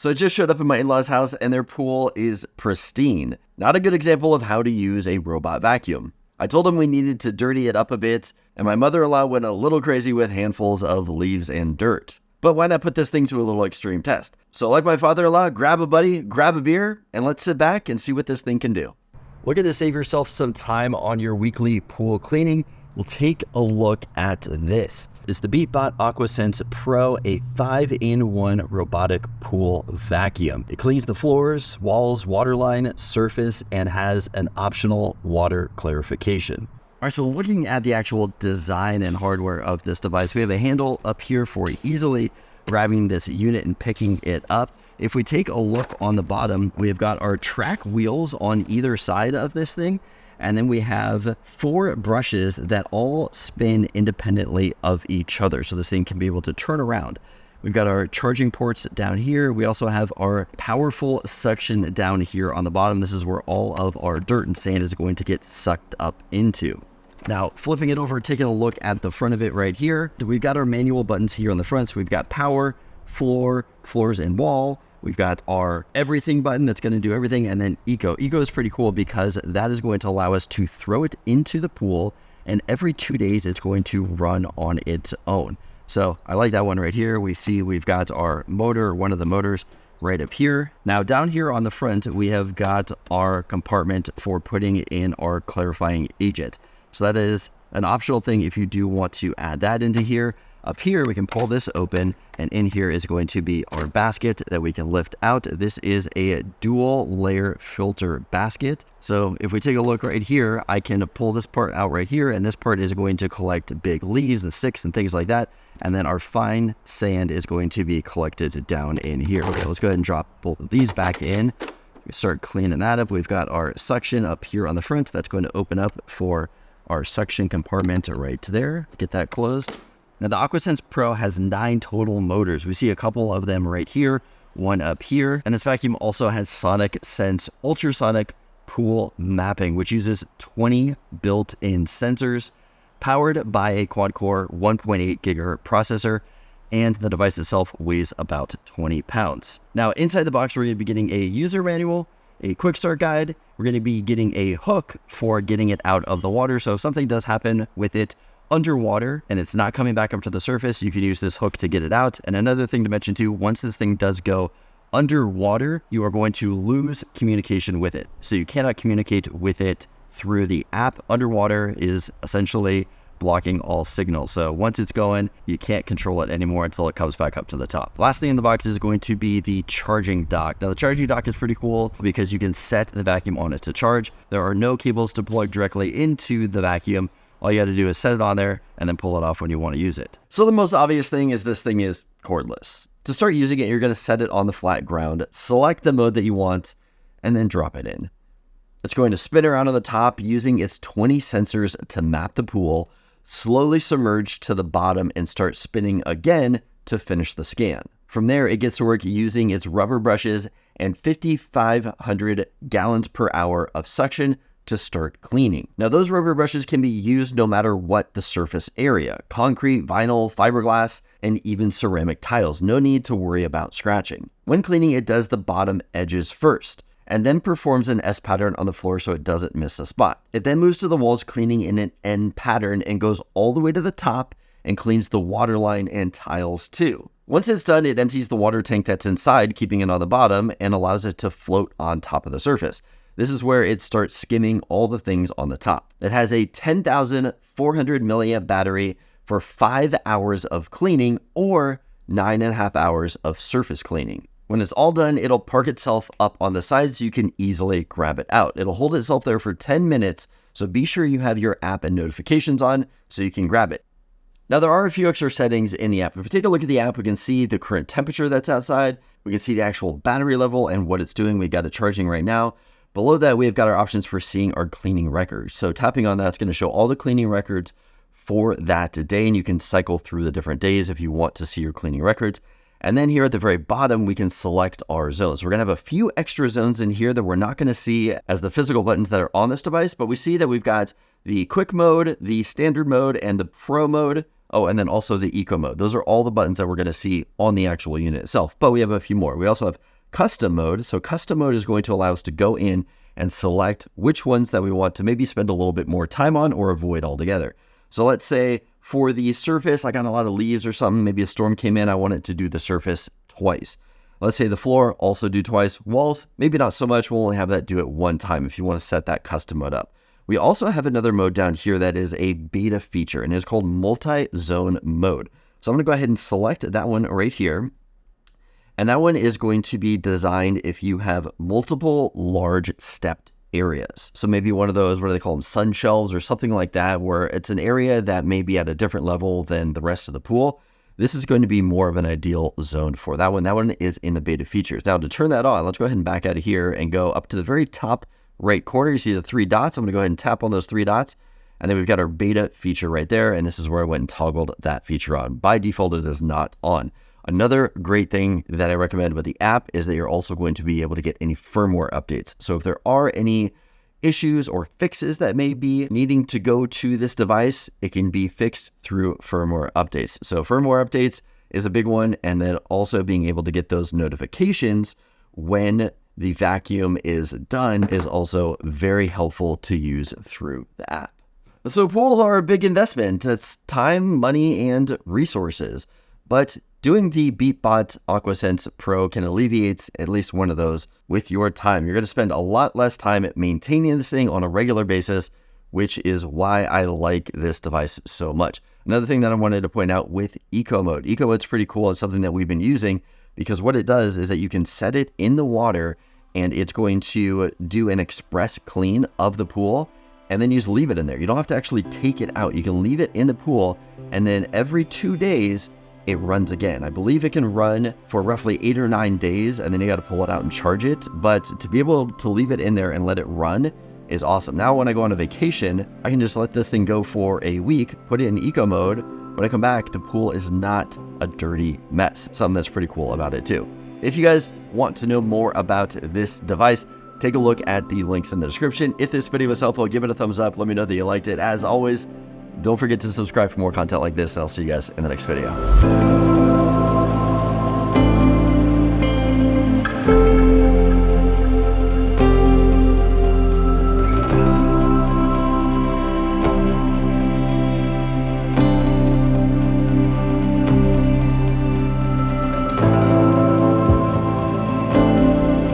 So I just showed up at my in-laws' house and their pool is pristine. Not a good example of how to use a robot vacuum. I told them we needed to dirty it up a bit, and my mother-in-law went a little crazy with handfuls of leaves and dirt. But why not put this thing to a little extreme test? So like my father-in-law, grab a buddy, grab a beer, and let's sit back and see what this thing can do. Looking to save yourself some time on your weekly pool cleaning? We'll take a look at this. It's the Beatbot AquaSense Pro, a 5-in-1 robotic pool vacuum. It cleans the floors, walls, waterline, surface, and has an optional water clarification. All right, so looking at the actual design and hardware of this device, we have a handle up here for easily grabbing this unit and picking it up. If we take a look on the bottom, we've got our track wheels on either side of this thing. And then we have 4 brushes that all spin independently of each other. So this thing can be able to turn around. We've got our charging ports down here. We also have our powerful suction down here on the bottom. This is where all of our dirt and sand is going to get sucked up into. Now, flipping it over, taking a look at the front of it right here, we've got our manual buttons here on the front. So we've got power, floor, floors, and wall. We've got our everything button that's going to do everything, and then eco. Eco is pretty cool because that is going to allow us to throw it into the pool, and every 2 days it's going to run on its own. So I like that one right here. We see we've got our motor, one of the motors right up here. Now down here on the front, we have got our compartment for putting in our clarifying agent. So that is an optional thing if you do want to add that into here. Up here, we can pull this open, and in here is going to be our basket that we can lift out. This is a dual layer filter basket. So if we take a look right here, I can pull this part out right here, and this part is going to collect big leaves and sticks and things like that. And then our fine sand is going to be collected down in here. Okay, let's go ahead and drop both of these back in. We start cleaning that up. We've got our suction up here on the front. That's going to open up for our suction compartment right there. Get that closed. Now the AquaSense Pro has 9 total motors. We see a couple of them right here, one up here. And this vacuum also has Sonic Sense ultrasonic pool mapping, which uses 20 built-in sensors, powered by a quad-core 1.8 gigahertz processor, and the device itself weighs about 20 pounds. Now inside the box, we're going to be getting a user manual, a quick start guide. We're going to be getting a hook for getting it out of the water. So if something does happen with it underwater and it's not coming back up to the surface, you can use this hook to get it out. And another thing to mention too, once this thing does go underwater, you are going to lose communication with it. So you cannot communicate with it through the app. Underwater is essentially blocking all signals. So once it's going, you can't control it anymore until it comes back up to the top. Last thing in the box is going to be the charging dock. Now the charging dock is pretty cool because you can set the vacuum on it to charge. There are no cables to plug directly into the vacuum. All you got to do is set it on there and then pull it off when you want to use it. So the most obvious thing is this thing is cordless. To start using it, you're going to set it on the flat ground, select the mode that you want, and then drop it in. It's going to spin around on the top using its 20 sensors to map the pool, slowly submerge to the bottom and start spinning again to finish the scan. From there, it gets to work using its rubber brushes and 5,500 gallons per hour of suction to start cleaning. Now those rubber brushes can be used no matter what the surface area: concrete, vinyl, fiberglass, and even ceramic tiles. No need to worry about scratching. When cleaning, it does the bottom edges first, and then performs an S pattern on the floor so it doesn't miss a spot. It then moves to the walls, cleaning in an N pattern, and goes all the way to the top and cleans the waterline and tiles too. Once it's done, it empties the water tank that's inside, keeping it on the bottom, and allows it to float on top of the surface. This is where it starts skimming all the things on the top. It has a 10,400 milliamp battery for 5 hours of cleaning or 9.5 hours of surface cleaning. When it's all done, it'll park itself up on the side so you can easily grab it out. It'll hold itself there for 10 minutes, so be sure you have your app and notifications on so you can grab it. Now there are a few extra settings in the app. If we take a look at the app, we can see the current temperature that's outside. We can see the actual battery level and what it's doing. We got it charging right now. Below that, we've got our options for seeing our cleaning records. So tapping on that's going to show all the cleaning records for that day, and you can cycle through the different days if you want to see your cleaning records. And then here at the very bottom, we can select our zones. We're going to have a few extra zones in here that we're not going to see as the physical buttons that are on this device, but we see that we've got the quick mode, the standard mode, and the pro mode Oh, and then also the eco mode. Those are all the buttons that we're going to see on the actual unit itself, but we have a few more. We also have custom mode. So custom mode is going to allow us to go in and select which ones that we want to maybe spend a little bit more time on or avoid altogether. So let's say for the surface, I got a lot of leaves or something. Maybe a storm came in. I want it to do the surface twice. Let's say the floor, also do twice. Walls, maybe not so much. We'll only have that do it one time if you want to set that custom mode up. We also have another mode down here that is a beta feature, and it's called multi-zone mode. So I'm going to go ahead and select that one right here. And that one is going to be designed if you have multiple large stepped areas. So maybe one of those, what do they call them, sun shelves or something like that, where it's an area that may be at a different level than the rest of the pool. This is going to be more of an ideal zone for that one. That one is in the beta features. Now to turn that on, let's go ahead and back out of here and go up to the very top right corner. You see the 3 dots. I'm going to go ahead and tap on those 3 dots. And then we've got our beta feature right there. And this is where I went and toggled that feature on. By default, it is not on. Another great thing that I recommend about the app is that you're also going to be able to get any firmware updates. So if there are any issues or fixes that may be needing to go to this device, it can be fixed through firmware updates. So firmware updates is a big one. And then also being able to get those notifications when the vacuum is done is also very helpful to use through the app. So pools are a big investment. It's time, money, and resources. But doing the Beatbot AquaSense Pro can alleviate at least one of those with your time. You're going to spend a lot less time maintaining this thing on a regular basis, which is why I like this device so much. Another thing that I wanted to point out with Eco Mode. Eco Mode's pretty cool. It's something that we've been using because what it does is that you can set it in the water and it's going to do an express clean of the pool, and then you just leave it in there. You don't have to actually take it out. You can leave it in the pool, and then every 2 days, it runs again. I believe it can run for roughly 8 or 9 days, and then you got to pull it out and charge it. But to be able to leave it in there and let it run is awesome. Now, when I go on a vacation, I can just let this thing go for a week, put it in eco mode. When I come back, the pool is not a dirty mess. Something that's pretty cool about it too. If you guys want to know more about this device, take a look at the links in the description. If this video was helpful, give it a thumbs up. Let me know that you liked it. As always, don't forget to subscribe for more content like this, and I'll see you guys in the next video.